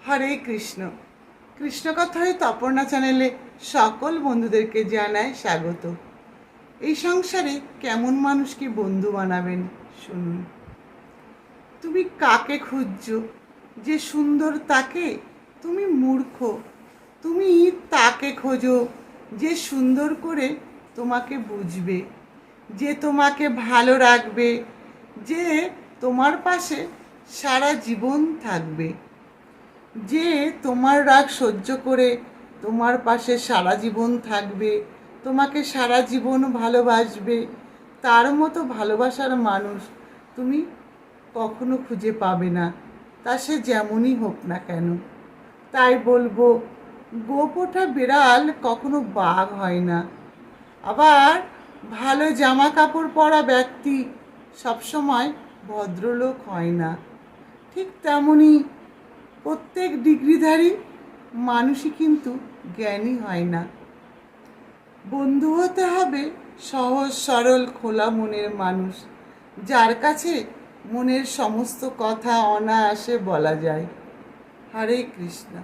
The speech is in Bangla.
হরে কৃষ্ণ। কৃষ্ণকথায় তপর্ণা চ্যানেলে সকল বন্ধুদেরকে জানায় স্বাগত। এই সংসারে কেমন মানুষকে বন্ধু বানাবেন শুনুন। তুমি কাকে খুঁজছো? যে সুন্দর তাকে? তুমি মূর্খ। তুমি তাকে খোঁজো যে সুন্দর করে তোমাকে বুঝবে, যে তোমাকে ভালো রাখবে, যে তোমার পাশে সারা জীবন থাকবে, যে তোমার রাগ সহ্য করে তোমার পাশে সারা জীবন থাকবে, তোমাকে সারা জীবন ভালোবাসবে। তার মতো ভালোবাসার মানুষ তুমি কখনো খুঁজে পাবে না, তা সে যেমনই হোক না কেন। তাই বলবো, গোপ ওঠা বিড়াল কখনো বাঘ হয় না। আবার ভালো জামা কাপড় পরা ব্যক্তি সবসময় ভদ্রলোক হয় না। ঠিক তেমনই প্রত্যেক ডিগ্রিধারী মানুষই কিন্তু জ্ঞানী হয় না। বন্ধু হতে হবে সহজ সরল খোলা মনের মানুষ, যার কাছে মনের সমস্ত কথা অনায়াসে বলা যায়। হরে কৃষ্ণ।